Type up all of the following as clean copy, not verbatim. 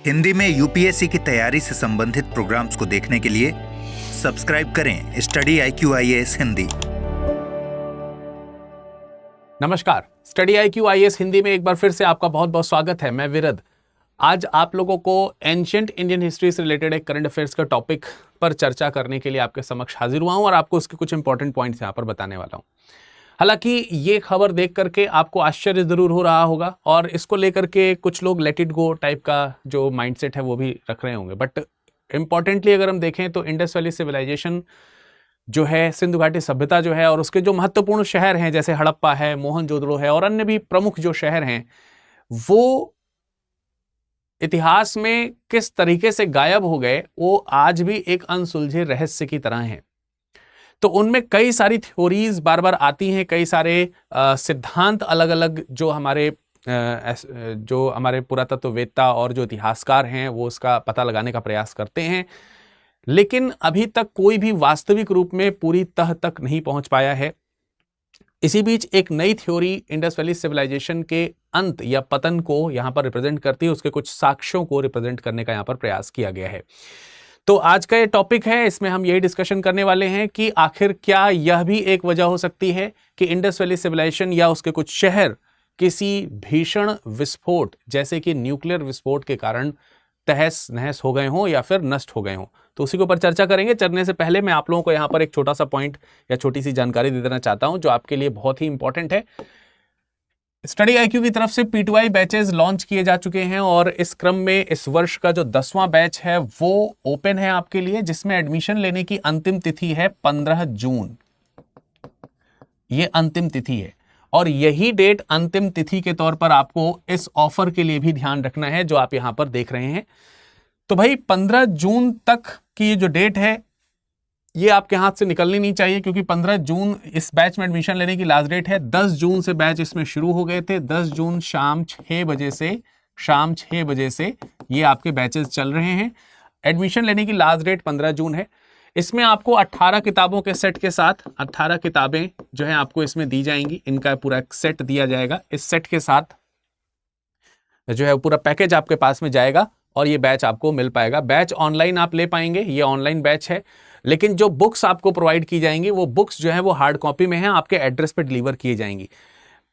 हिंदी में यूपीएससी की तैयारी से संबंधित प्रोग्राम्स को देखने के लिए सब्सक्राइब करें स्टडी IQ IAS हिंदी। नमस्कार, स्टडी IQ IAS हिंदी में एक बार फिर से आपका बहुत बहुत स्वागत है। मैं विरद आज आप लोगों को एंशिएंट इंडियन हिस्ट्री से रिलेटेड एक करंट अफेयर्स का टॉपिक पर चर्चा करने के लिए आपके समक्ष हाजिर हुआ हूं और आपको उसके कुछ इंपॉर्टेंट पॉइंट्स यहां पर बताने वाला हूं। हालांकि ये खबर देख करके आपको आश्चर्य जरूर हो रहा होगा और इसको लेकर के कुछ लोग लेट इट गो टाइप का जो माइंडसेट है वो भी रख रहे होंगे, बट इंपॉर्टेंटली अगर हम देखें तो इंडस वैली सिविलाइजेशन जो है, सिंधु घाटी सभ्यता जो है और उसके जो महत्वपूर्ण शहर हैं जैसे हड़प्पा है, मोहनजोदड़ो है और अन्य भी प्रमुख जो शहर हैं, वो इतिहास में किस तरीके से गायब हो गए वो आज भी एक अनसुलझे रहस्य की तरह हैं। तो उनमें कई सारी थ्योरीज बार बार आती हैं, कई सारे सिद्धांत अलग अलग जो हमारे पुरातत्ववेत्ता और जो इतिहासकार हैं वो उसका पता लगाने का प्रयास करते हैं, लेकिन अभी तक कोई भी वास्तविक रूप में पूरी तह तक नहीं पहुंच पाया है। इसी बीच एक नई थ्योरी इंडस वैली सिविलाइजेशन के अंत या पतन को यहां पर रिप्रेजेंट करती है, उसके कुछ साक्ष्यों को रिप्रेजेंट करने का यहां पर प्रयास किया गया है। तो आज का ये टॉपिक है, इसमें हम यही डिस्कशन करने वाले हैं कि आखिर क्या यह भी एक वजह हो सकती है कि इंडस वैली सिविलाइजेशन या उसके कुछ शहर किसी भीषण विस्फोट जैसे कि न्यूक्लियर विस्फोट के कारण तहस नहस हो गए हों या फिर नष्ट हो गए हों। तो उसी के ऊपर चर्चा करेंगे। चलने से पहले मैं आप लोगों को यहाँ पर एक छोटा सा पॉइंट या छोटी सी जानकारी दे देना चाहता हूं जो आपके लिए बहुत ही इंपॉर्टेंट है। स्टडी IQ की तरफ से P2I बैचेस लॉन्च किए जा चुके हैं और इस क्रम में इस वर्ष का जो 10वां बैच है वो ओपन है आपके लिए, जिसमें एडमिशन लेने की अंतिम तिथि है 15 जून। ये अंतिम तिथि है और यही डेट अंतिम तिथि के तौर पर आपको इस ऑफर के लिए भी ध्यान रखना है जो आप यहां पर देख रहे हैं। तो भाई 15 जून तक की ये जो डेट है ये आपके हाथ से निकलनी नहीं चाहिए, क्योंकि 15 जून इस बैच में एडमिशन लेने की लास्ट डेट है। 10 जून से बैच इसमें शुरू हो गए थे। 10 जून शाम 6 बजे से ये आपके बैचेस चल रहे हैं। एडमिशन लेने की लास्ट डेट 15 जून है। इसमें आपको 18 किताबों के सेट के साथ 18 किताबें जो है आपको इसमें दी जाएंगी। इनका पूरा एक सेट दिया जाएगा। इस सेट के साथ जो है पूरा पैकेज आपके पास में जाएगा और ये बैच आपको मिल पाएगा। बैच ऑनलाइन आप ले पाएंगे, ये ऑनलाइन बैच है, लेकिन जो बुक्स आपको प्रोवाइड की जाएंगी वो बुक्स जो है वो हार्ड कॉपी में है, आपके एड्रेस पर डिलीवर किए जाएंगी।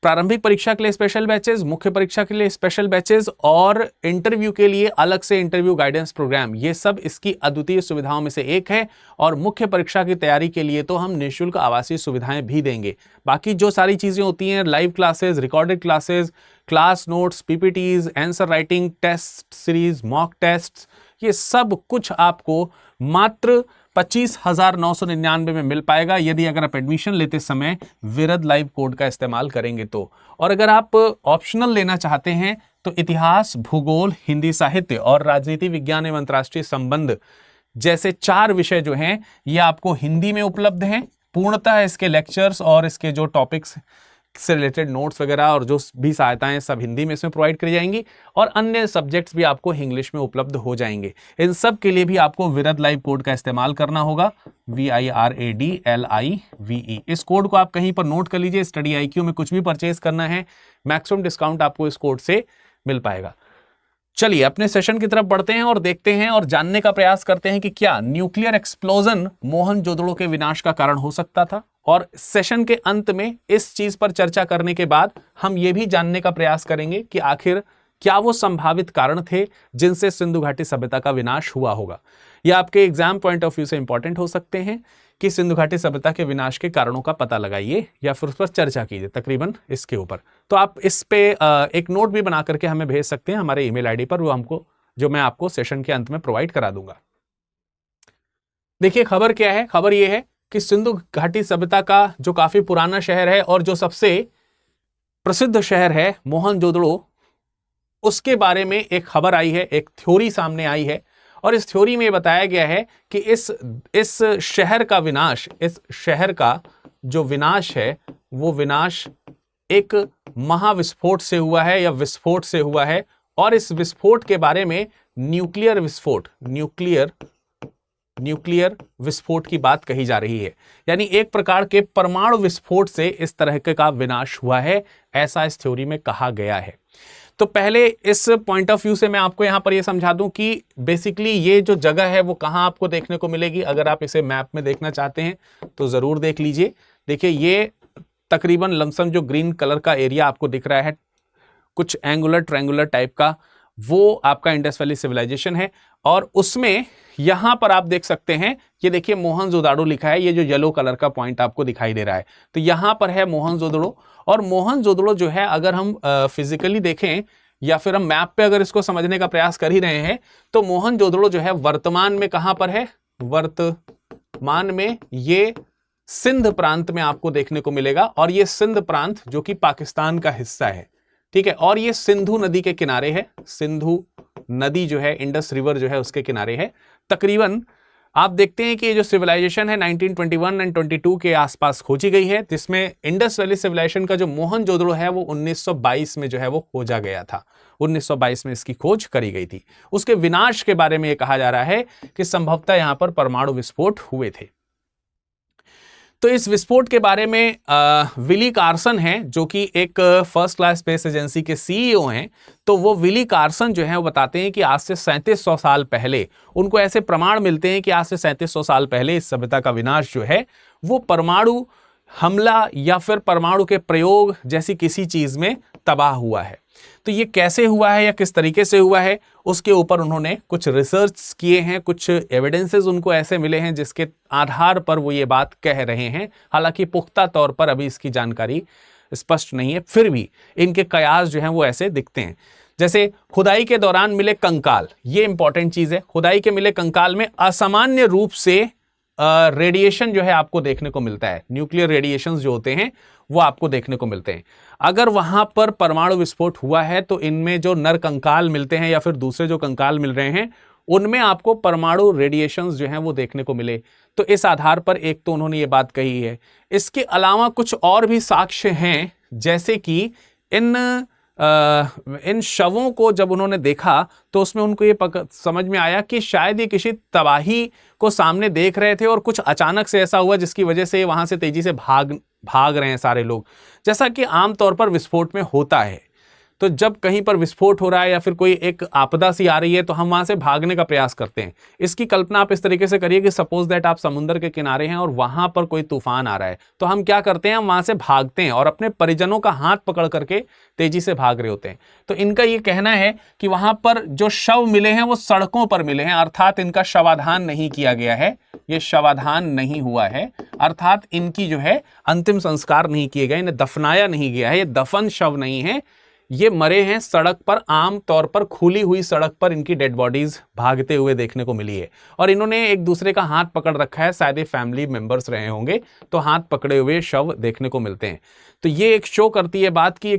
प्रारंभिक परीक्षा के लिए स्पेशल बैचेस, मुख्य परीक्षा के लिए स्पेशल बैचेस और इंटरव्यू के लिए अलग से इंटरव्यू गाइडेंस प्रोग्राम, ये सब इसकी अद्वितीय सुविधाओं में से एक है। और मुख्य परीक्षा की तैयारी के लिए तो हम निःशुल्क आवासीय सुविधाएं भी देंगे। बाकी जो सारी चीजें होती हैं, live classes, recorded classes, class notes, PPTs, answer writing, test series, mock test, ये सब कुछ आपको मात्र 25,999 में मिल पाएगा यदि अगर आप एडमिशन लेते समय विरद लाइव कोड का इस्तेमाल करेंगे तो। और अगर आप ऑप्शनल लेना चाहते हैं तो इतिहास, भूगोल, हिंदी साहित्य और राजनीति विज्ञान एवं अंतर्राष्ट्रीय संबंध जैसे 4 विषय जो हैं ये आपको हिंदी में उपलब्ध हैं। पूर्णतः इसके लेक्चर्स और इसके जो टॉपिक्स से रिलेटेड नोट्स वगैरह और जो भी सहायताएं सब हिंदी में इसमें प्रोवाइड करी जाएंगी और अन्य सब्जेक्ट्स भी आपको इंग्लिश में उपलब्ध हो जाएंगे। इन सब के लिए भी आपको विरद लाइव कोड का इस्तेमाल करना होगा, VIRADLIVE। इस कोड को आप कहीं पर नोट कर लीजिए। स्टडी IQ में कुछ भी परचेज करना है, मैक्सिमम डिस्काउंट आपको इस कोड से मिल पाएगा। चलिए अपने सेशन की तरफ बढ़ते हैं और देखते हैं और जानने का प्रयास करते हैं कि क्या न्यूक्लियर एक्सप्लोजन मोहनजोदड़ो के विनाश का कारण हो सकता था। और सेशन के अंत में इस चीज पर चर्चा करने के बाद हम यह भी जानने का प्रयास करेंगे कि आखिर क्या वो संभावित कारण थे जिनसे सिंधु घाटी सभ्यता का विनाश हुआ होगा। यह आपके एग्जाम पॉइंट ऑफ व्यू से इंपॉर्टेंट हो सकते हैं कि सिंधु घाटी सभ्यता के विनाश के कारणों का पता लगाइए या फिर उस पर चर्चा कीजिए, तकरीबन इसके ऊपर। तो आप इस पे एक नोट भी बना करके हमें भेज सकते हैं हमारे ईमेल आईडी पर, वो जो मैं आपको सेशन के अंत में प्रोवाइड करा दूंगा। देखिए खबर क्या है। खबर यह है कि सिंधु घाटी सभ्यता का जो काफी पुराना शहर है और जो सबसे प्रसिद्ध शहर है मोहनजोदड़ो, उसके बारे में एक खबर आई है, एक थ्योरी सामने आई है। और इस थ्योरी में बताया गया है कि इस शहर का विनाश, इस शहर का जो विनाश है वो विनाश एक महाविस्फोट से हुआ है या विस्फोट से हुआ है। और इस विस्फोट के बारे में न्यूक्लियर विस्फोट की बात कही जा रही है, यानी एक प्रकार के परमाणु विस्फोट से इस तरह का विनाश हुआ है, ऐसा इस थ्योरी में कहा गया है। तो पहले इस पॉइंट ऑफ व्यू से मैं आपको यहां पर यह समझा दूं कि बेसिकली ये जो जगह है वो कहां आपको देखने को मिलेगी। अगर आप इसे मैप में देखना चाहते हैं तो जरूर देख लीजिए। देखिए ये तकरीबन लमसम जो ग्रीन कलर का एरिया आपको दिख रहा है, कुछ एंगुलर ट्रायंगुलर टाइप का, वो आपका इंडस वैली सिविलाइजेशन है। और उसमें यहां पर आप देख सकते हैं, ये देखिए मोहनजोदाड़ो लिखा है, ये जो येलो कलर का पॉइंट आपको दिखाई दे रहा है, तो यहां पर है मोहनजोदड़ो। और मोहनजोदड़ो जो है, अगर हम फिजिकली देखें या फिर हम मैप पे अगर इसको समझने का प्रयास कर ही रहे हैं, तो मोहनजोदड़ो जो है वर्तमान में कहां पर है, वर्तमान में ये सिंध प्रांत में आपको देखने को मिलेगा। और ये सिंध प्रांत जो कि पाकिस्तान का हिस्सा है, ठीक है। और ये सिंधु नदी के किनारे है, सिंधु नदी जो है, इंडस रिवर जो है उसके किनारे है। तकरीबन आप देखते हैं कि ये जो सिविलाइजेशन है 1921 एंड 22 के आसपास खोजी गई है, जिसमें इंडस वैली सिविलाइजेशन का जो मोहनजोदड़ो है वो 1922 में जो है वो खोजा गया था। 1922 में इसकी खोज करी गई थी। उसके विनाश के बारे में यह कहा जा रहा है कि संभवतः यहां पर परमाणु विस्फोट हुए थे। तो इस विस्फोट के बारे में विली कार्सन हैं, जो कि एक फर्स्ट क्लास स्पेस एजेंसी के सीईओ हैं। तो वो विली कार्सन जो है वो बताते हैं कि आज से 3700 साल पहले उनको ऐसे प्रमाण मिलते हैं कि आज से 3700 साल पहले इस सभ्यता का विनाश जो है वो परमाणु हमला या फिर परमाणु के प्रयोग जैसी किसी चीज में तबाह हुआ है। तो ये कैसे हुआ है या किस तरीके से हुआ है, उसके ऊपर उन्होंने कुछ रिसर्च किए हैं, कुछ एविडेंसेस उनको ऐसे मिले हैं जिसके आधार पर वो ये बात कह रहे हैं। हालांकि पुख्ता तौर पर अभी इसकी जानकारी स्पष्ट नहीं है, फिर भी इनके कयास जो हैं वो ऐसे दिखते हैं। जैसे खुदाई के दौरान मिले कंकाल, ये इंपॉर्टेंट चीज है। खुदाई के मिले कंकाल में असामान्य रूप से रेडिएशन जो है आपको देखने को मिलता है। न्यूक्लियर रेडिएशंस जो होते हैं वो आपको देखने को मिलते हैं। अगर वहां पर परमाणु विस्फोट हुआ है तो इनमें जो नर कंकाल मिलते हैं या फिर दूसरे जो कंकाल मिल रहे हैं उनमें आपको परमाणु रेडिएशंस जो हैं वो देखने को मिले। तो इस आधार पर एक तो उन्होंने ये बात कही है। इसके अलावा कुछ और भी साक्ष्य हैं, जैसे कि इन शवों को जब उन्होंने देखा तो उसमें उनको ये समझ में आया कि शायद ये किसी तबाही को सामने देख रहे थे और कुछ अचानक से ऐसा हुआ जिसकी वजह से वहां से तेजी से भाग रहे हैं सारे लोग, जैसा कि आमतौर पर विस्फोट में होता है। तो जब कहीं पर विस्फोट हो रहा है या फिर कोई एक आपदा सी आ रही है तो हम वहां से भागने का प्रयास करते हैं। इसकी कल्पना आप इस तरीके से करिए कि सपोज दैट आप समुद्र के किनारे हैं और वहां पर कोई तूफान आ रहा है, तो हम क्या करते हैं, हम वहां से भागते हैं और अपने परिजनों का हाथ पकड़ करके तेजी से भाग रहे होते हैं। तो इनका ये कहना है कि वहां पर जो शव मिले हैं वो सड़कों पर मिले हैं, अर्थात इनका शवाधान नहीं किया गया है, ये शवाधान नहीं हुआ है, अर्थात इनकी जो है अंतिम संस्कार नहीं किए गए, इन्हें दफनाया नहीं गया है, ये दफन शव नहीं है, ये मरे हैं सड़क पर। आम तौर पर खुली हुई सड़क पर इनकी डेड बॉडीज भागते हुए देखने को मिली है और इन्होंने एक दूसरे का हाथ पकड़ रखा है, शायद ये फैमिली मेंबर्स रहे होंगे, तो हाथ पकड़े हुए शव देखने को मिलते हैं। तो ये एक शो करती है बात कि ये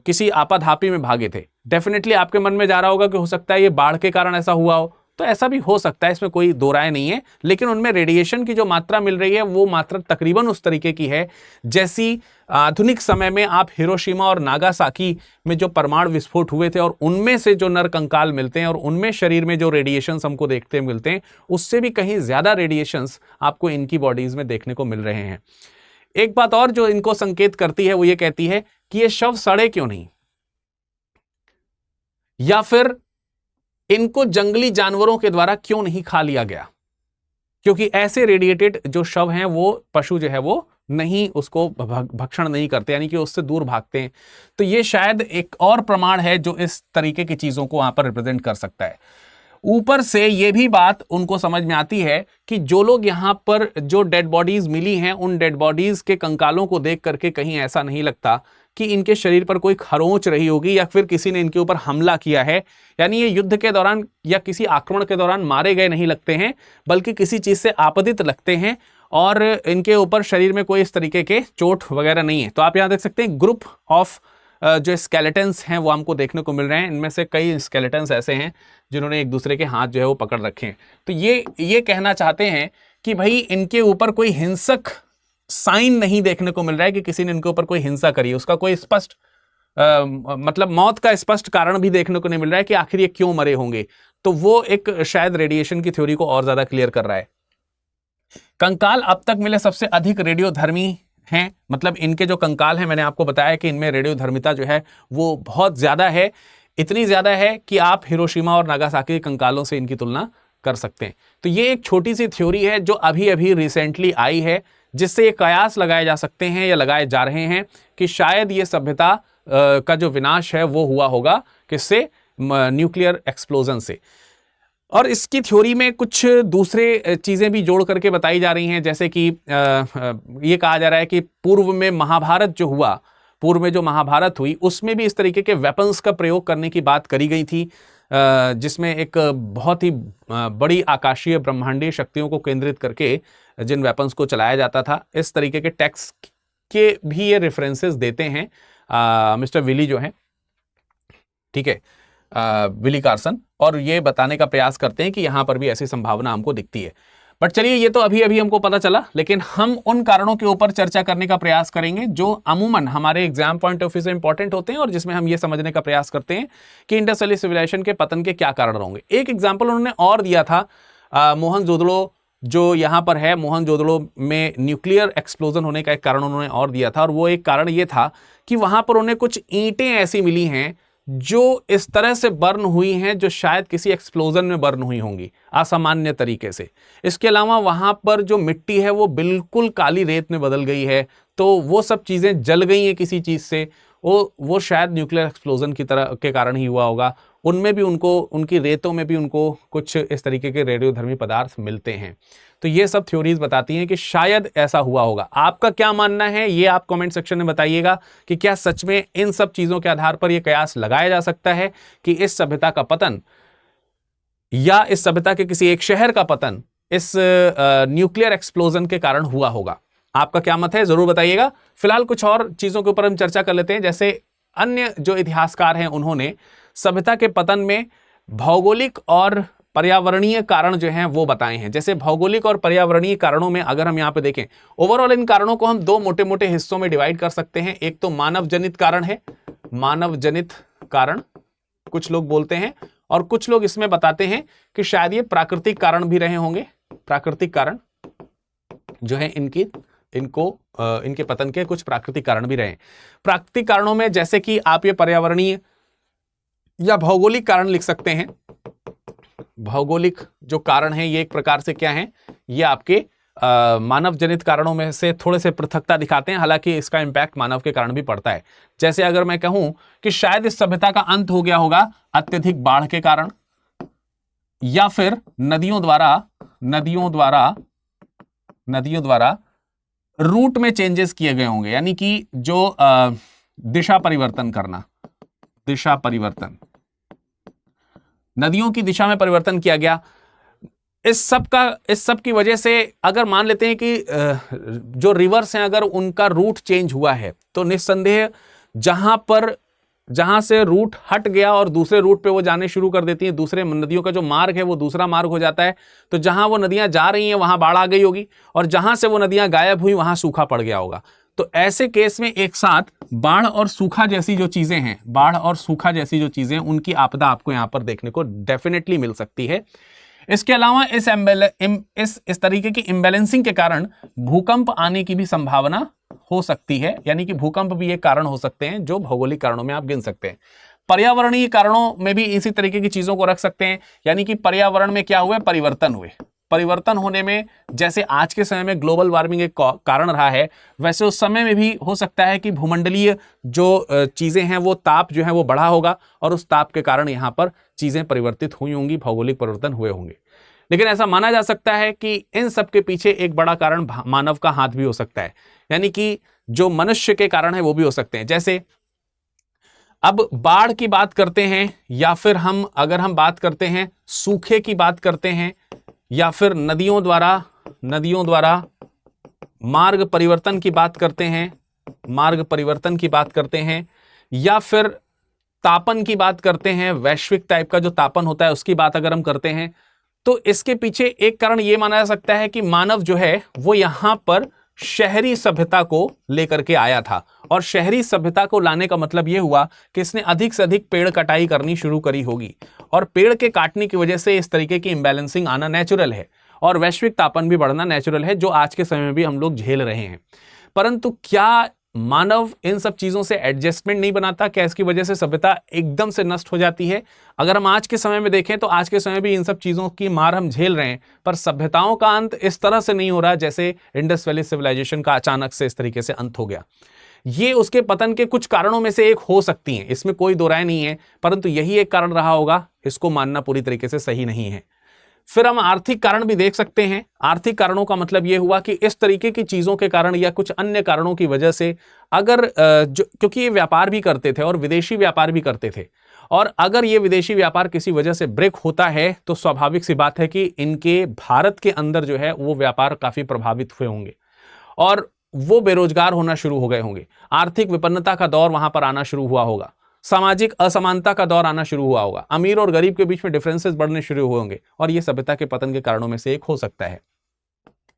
किसी आपाधापी में भागे थे। डेफिनेटली आपके मन में जा रहा होगा कि हो सकता है ये बाढ़ के कारण ऐसा हुआ हो, तो ऐसा भी हो सकता है, इसमें कोई दो राय नहीं है। लेकिन उनमें रेडिएशन की जो मात्रा मिल रही है वो मात्रा तकरीबन उस तरीके की है जैसी आधुनिक समय में आप हिरोशिमा और नागासाकी में जो परमाणु विस्फोट हुए थे और उनमें से जो नर कंकाल मिलते हैं और उनमें शरीर में जो रेडिएशंस हमको देखते मिलते हैं, उससे भी कहीं ज्यादा रेडिएशंस आपको इनकी बॉडीज में देखने को मिल रहे हैं। एक बात और जो इनको संकेत करती है वो ये कहती है कि ये शव सड़े क्यों नहीं, या फिर इनको जंगली जानवरों के द्वारा क्यों नहीं खा लिया गया, क्योंकि ऐसे रेडिएटेड जो शव हैं वो पशु जो है वो नहीं उसको भक्षण नहीं करते, यानी कि उससे दूर भागते हैं। तो ये शायद एक और प्रमाण है जो इस तरीके की चीजों को वहां पर रिप्रेजेंट कर सकता है। ऊपर से ये भी बात उनको समझ में आती है कि जो लोग यहाँ पर जो डेड बॉडीज मिली हैं उन डेड बॉडीज के कंकालों को देख करके कहीं ऐसा नहीं लगता कि इनके शरीर पर कोई खरोंच रही होगी या फिर किसी ने इनके ऊपर हमला किया है। यानी ये युद्ध के दौरान या किसी आक्रमण के दौरान मारे गए नहीं लगते हैं, बल्कि किसी चीज से आपदित लगते हैं और इनके ऊपर शरीर में कोई इस तरीके के चोट वगैरह नहीं है। तो आप यहाँ देख सकते हैं ग्रुप ऑफ जो स्केलेटन्स हैं वो हमको देखने को मिल रहे हैं। इनमें से कई स्केलेटन्स ऐसे हैं जिन्होंने एक दूसरे के हाथ जो है वो पकड़ रखे हैं। तो ये कहना चाहते हैं कि भाई इनके ऊपर कोई हिंसक साइन नहीं देखने को मिल रहा है कि किसी ने इनके ऊपर कोई हिंसा करी है, उसका कोई स्पष्ट मतलब मौत का स्पष्ट कारण भी देखने को नहीं मिल रहा है कि आखिर ये क्यों मरे होंगे। तो वो एक शायद रेडिएशन की थ्योरी को और ज्यादा क्लियर कर रहा है। कंकाल अब तक मिले सबसे अधिक रेडियोधर्मी हैं, मतलब इनके जो कंकाल हैं, मैंने आपको बताया कि इनमें रेडियोधर्मिता जो है वो बहुत ज़्यादा है, इतनी ज़्यादा है कि आप हिरोशिमा और नागासाकी के कंकालों से इनकी तुलना कर सकते हैं। तो ये एक छोटी सी थ्योरी है जो अभी अभी रिसेंटली आई है, जिससे ये कयास लगाए जा सकते हैं या लगाए जा रहे हैं कि शायद ये सभ्यता का जो विनाश है वो हुआ होगा किससे, न्यूक्लियर एक्सप्लोजन से। और इसकी थ्योरी में कुछ दूसरे चीजें भी जोड़ करके बताई जा रही हैं, जैसे कि ये कहा जा रहा है कि पूर्व में महाभारत जो हुआ, पूर्व में जो महाभारत हुई उसमें भी इस तरीके के वेपन्स का प्रयोग करने की बात करी गई थी, जिसमें एक बहुत ही बड़ी आकाशीय ब्रह्मांडीय शक्तियों को केंद्रित करके जिन वेपन्स को चलाया जाता था, इस तरीके के टेक्स्ट के भी ये रेफरेंसेस देते हैं मिस्टर विली जो हैं, ठीक है, विली कार्सन, और ये बताने का प्रयास करते हैं कि यहां पर भी ऐसी संभावना हमको दिखती है। बट चलिए, ये तो अभी अभी हमको पता चला, लेकिन हम उन कारणों के ऊपर चर्चा करने का प्रयास करेंगे जो अमूमन हमारे एग्जाम पॉइंट ऑफ व्यू से इंपॉर्टेंट होते हैं और जिसमें हम ये समझने का प्रयास करते हैं कि इंडस वैली सिविलाइजेशन के पतन के क्या कारण होंगे। एक एग्जाम्पल उन्होंने और दिया था, मोहनजोदड़ो जो यहाँ पर है, मोहनजोदड़ो में न्यूक्लियर एक्सप्लोजन होने का एक कारण उन्होंने और दिया था, और वो एक कारण ये था कि वहां पर उन्हें कुछ ईंटें ऐसी मिली हैं जो इस तरह से बर्न हुई हैं जो शायद किसी एक्सप्लोजन में बर्न हुई होंगी असामान्य तरीके से। इसके अलावा वहां पर जो मिट्टी है वो बिल्कुल काली रेत में बदल गई है, तो वो सब चीजें जल गई हैं किसी चीज से, वो शायद न्यूक्लियर एक्सप्लोजन की तरह के कारण ही हुआ होगा। उनमें भी उनको, उनकी रेतों में भी उनको कुछ इस तरीके के रेडियोधर्मी पदार्थ मिलते हैं। तो ये सब थ्योरीज बताती हैं कि शायद ऐसा हुआ होगा। आपका क्या मानना है ये आप कमेंट सेक्शन में बताइएगा कि क्या सच में इन सब चीजों के आधार पर यह कयास लगाया जा सकता है कि इस सभ्यता का पतन या इस सभ्यता के किसी एक शहर का पतन इस न्यूक्लियर एक्सप्लोजन के कारण हुआ होगा। आपका क्या मत है जरूर बताइएगा। फिलहाल कुछ और चीजों के ऊपर हम चर्चा कर लेते हैं। जैसे अन्य जो इतिहासकार हैं उन्होंने सभ्यता के पतन में भौगोलिक और पर्यावरणीय कारण जो हैं वो बताए हैं। जैसे भौगोलिक और पर्यावरणीय कारणों में अगर हम यहां पे देखें, ओवरऑल इन कारणों को हम दो मोटे मोटे हिस्सों में डिवाइड कर सकते हैं। एक तो मानव जनित कारण है, मानव जनित कारण कुछ लोग बोलते हैं, और कुछ लोग इसमें बताते हैं कि शायद ये प्राकृतिक कारण भी रहे होंगे। प्राकृतिक कारण जो है इनके पतन के कुछ प्राकृतिक कारण भी रहे। प्राकृतिक कारणों में जैसे कि आप ये पर्यावरणीय या भौगोलिक कारण लिख सकते हैं। भौगोलिक जो कारण है ये एक प्रकार से क्या है, ये आपके मानव जनित कारणों में से थोड़े से पृथकता दिखाते हैं, हालांकि इसका इंपैक्ट मानव के कारण भी पड़ता है। जैसे अगर मैं कहूं कि शायद इस सभ्यता का अंत हो गया होगा अत्यधिक बाढ़ के कारण, या फिर नदियों द्वारा रूट में चेंजेस किए गए होंगे, यानी कि जो दिशा परिवर्तन, नदियों की दिशा में परिवर्तन किया गया। इस सब की वजह से अगर मान लेते हैं कि जो रिवर्स हैं अगर उनका रूट चेंज हुआ है, तो निस्संदेह जहां से रूट हट गया और दूसरे रूट पे वो जाने शुरू कर देती हैं, दूसरे नदियों का जो मार्ग है वो दूसरा मार्ग हो जाता है, तो जहां वो नदियां जा रही हैं वहां बाढ़ आ गई होगी, और जहां से वो नदियां गायब हुई वहां सूखा पड़ गया होगा। तो ऐसे केस में एक साथ बाढ़ और सूखा जैसी जो चीजें उनकी आपदा आपको यहां पर देखने को डेफिनेटली मिल सकती है। इसके अलावा इस तरीके की इम्बैलेंसिंग के कारण भूकंप आने की भी संभावना हो सकती है, यानी कि भूकंप भी एक कारण हो सकते हैं जो भौगोलिक कारणों में आप गिन सकते हैं। पर्यावरणीय कारणों में भी इसी तरीके की चीजों को रख सकते हैं, यानी कि पर्यावरण में क्या हुए, परिवर्तन होने में, जैसे आज के समय में ग्लोबल वार्मिंग एक कारण रहा है, वैसे उस समय में भी हो सकता है कि भूमंडलीय जो चीजें हैं वो ताप जो है वो बढ़ा होगा, और उस ताप के कारण यहाँ पर चीजें परिवर्तित हुई होंगी, भौगोलिक परिवर्तन हुए होंगे। लेकिन ऐसा माना जा सकता है कि इन सब के पीछे एक बड़ा कारण मानव का हाथ भी हो सकता है, यानी कि जो मनुष्य के कारण है वो भी हो सकते हैं। जैसे अब बाढ़ की बात करते हैं, या फिर अगर हम बात करते हैं सूखे की बात करते हैं, या फिर नदियों द्वारा मार्ग परिवर्तन की बात करते हैं, या फिर तापन की बात करते हैं, वैश्विक टाइप का जो तापन होता है उसकी बात अगर हम करते हैं, तो इसके पीछे एक कारण यह माना जा सकता है कि मानव जो है वो यहां पर शहरी सभ्यता को लेकर के आया था, और शहरी सभ्यता को लाने का मतलब यह हुआ कि इसने अधिक से अधिक पेड़ कटाई करनी शुरू करी होगी, और पेड़ के काटने की वजह से इस तरीके की इम्बैलेंसिंग आना नेचुरल है, और वैश्विक तापन भी बढ़ना नेचुरल है, जो आज के समय में भी हम लोग झेल रहे हैं। परंतु क्या मानव इन सब चीजों से एडजस्टमेंट नहीं बनाता? क्या इसकी वजह से सभ्यता एकदम से नष्ट हो जाती है? अगर हम आज के समय में देखें तो आज के समय भी इन सब चीजों की मार हम झेल रहे हैं, पर सभ्यताओं का अंत इस तरह से नहीं हो रहा जैसे इंडस वैली सिविलाइजेशन का अचानक से इस तरीके से अंत हो गया। ये उसके पतन के कुछ कारणों में से एक हो सकती हैं, इसमें कोई दो राय नहीं है, परंतु यही एक कारण रहा होगा, इसको मानना पूरी तरीके से सही नहीं है। फिर हम आर्थिक कारण भी देख सकते हैं। आर्थिक कारणों का मतलब यह हुआ कि इस तरीके की चीजों के कारण या कुछ अन्य कारणों की वजह से अगर क्योंकि ये व्यापार भी करते थे और विदेशी व्यापार भी करते थे, और अगर ये विदेशी व्यापार किसी वजह से ब्रेक होता है तो स्वाभाविक सी बात है कि इनके भारत के अंदर जो है वो व्यापार काफी प्रभावित हुए होंगे और वो बेरोजगार होना शुरू हो गए होंगे। आर्थिक विपन्नता का दौर वहां पर आना शुरू हुआ होगा, सामाजिक असमानता का दौर आना शुरू हुआ होगा, अमीर और गरीब के बीच में डिफरेंसेस बढ़ने शुरू हुए होंगे, और ये सभ्यता के पतन के कारणों में से एक हो सकता है।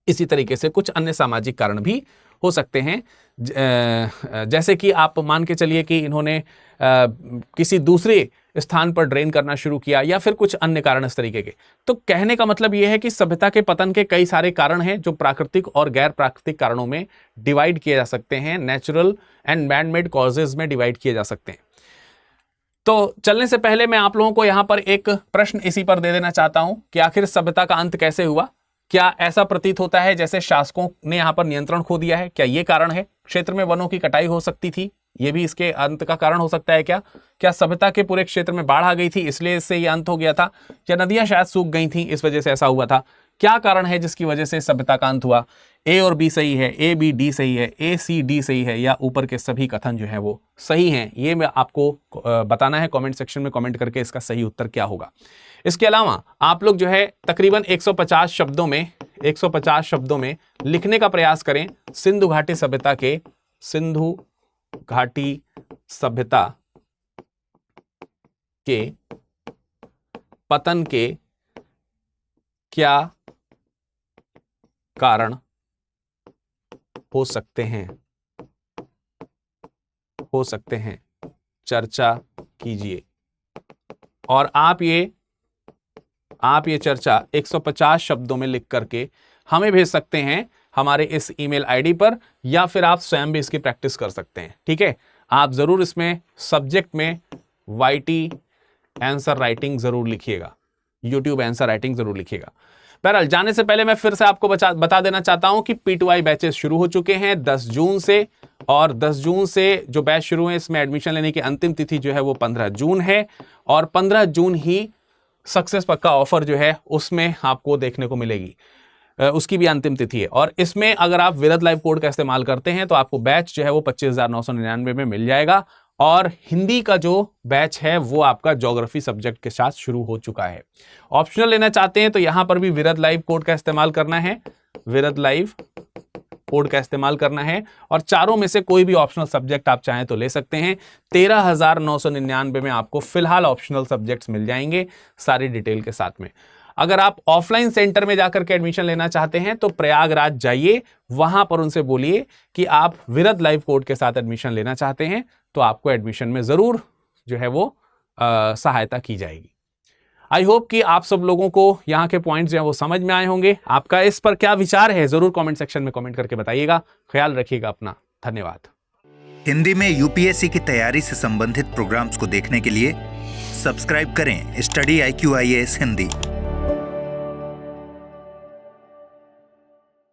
इसी तरीके से कुछ अन्य सामाजिक कारण भी हो सकते हैं, जैसे कि आप मान के चलिए कि इन्होंने किसी दूसरे स्थान पर ड्रेन करना शुरू किया या फिर कुछ अन्य कारण इस तरीके के। तो कहने का मतलब यह है कि सभ्यता के पतन के कई सारे कारण हैं जो प्राकृतिक और गैर प्राकृतिक कारणों में डिवाइड किए जा सकते हैं, natural and man made causes में डिवाइड किए जा सकते हैं। तो चलने से पहले मैं आप लोगों को यहां पर एक प्रश्न इसी पर दे देना चाहता हूं कि आखिर सभ्यता का अंत कैसे हुआ? क्या ऐसा प्रतीत होता है जैसे शासकों ने यहां पर नियंत्रण खो दिया है? क्या यह कारण है? क्षेत्र में वनों की कटाई हो सकती थी, यह भी इसके अंत का कारण हो सकता है क्या? क्या सभ्यता के पूरे क्षेत्र में बाढ़ आ गई थी इसलिए इससे यह अंत हो गया था? क्या नदियां शायद सूख गई थी इस वजह से ऐसा हुआ था? क्या कारण है जिसकी वजह से सभ्यता का अंत हुआ? ए और बी सही है, ए बी डी सही है, ए सी डी सही है, या ऊपर के सभी कथन जो है वो सही हैं? ये मैं आपको बताना है कमेंट सेक्शन में कमेंट करके इसका सही उत्तर क्या होगा। इसके अलावा आप लोग जो है तकरीबन 150 शब्दों में लिखने का प्रयास करें सिंधु घाटी सभ्यता के पतन के क्या कारण हो सकते हैं, चर्चा कीजिए। और आप ये चर्चा 150 शब्दों में लिख करके हमें भेज सकते हैं हमारे इस ईमेल आईडी पर, या फिर आप स्वयं भी इसकी प्रैक्टिस कर सकते हैं। ठीक है, आप जरूर इसमें सब्जेक्ट में YT आंसर राइटिंग जरूर लिखिएगा, YouTube आंसर राइटिंग जरूर लिखिएगा। बहरहाल जाने से पहले मैं फिर से आपको बता देना चाहता हूं कि P2I बैचेस शुरू हो चुके हैं 10 जून से, और 10 जून से जो बैच शुरू है इसमें एडमिशन लेने की अंतिम तिथि जो है वो 15 जून है, और 15 जून ही सक्सेस पक्का ऑफर जो है उसमें आपको देखने को मिलेगी, उसकी भी अंतिम तिथि है। और इसमें अगर आप विरद लाइव कोड का इस्तेमाल करते हैं तो आपको बैच जो है वो 25,999 में मिल जाएगा, और हिंदी का जो बैच है वो आपका ज्योग्राफी सब्जेक्ट के साथ शुरू हो चुका है। ऑप्शनल लेना चाहते हैं तो यहां पर भी विरद लाइव कोड का इस्तेमाल करना है, विरद लाइव कोड का इस्तेमाल करना है, और चारों में से कोई भी ऑप्शनल सब्जेक्ट आप चाहें तो ले सकते हैं। 13,999 में आपको फिलहाल ऑप्शनल सब्जेक्ट्स मिल जाएंगे सारी डिटेल के साथ में। अगर आप ऑफलाइन सेंटर में जाकर के एडमिशन लेना चाहते हैं तो प्रयागराज जाइए, वहां पर उनसे बोलिए कि आप विरद लाइव कोड के साथ एडमिशन लेना चाहते हैं, तो आपको एडमिशन में जरूर जो है वो सहायता की जाएगी। आई होप कि आप सब लोगों को यहाँ के पॉइंट्स जो है वो समझ में आए होंगे। आपका इस पर क्या विचार है जरूर कमेंट सेक्शन में कमेंट करके बताइएगा। ख्याल रखिएगा अपना, धन्यवाद। हिंदी में यूपीएससी की तैयारी से संबंधित प्रोग्राम्स को देखने के लिए सब्सक्राइब करें स्टडी IQ IAS हिंदी।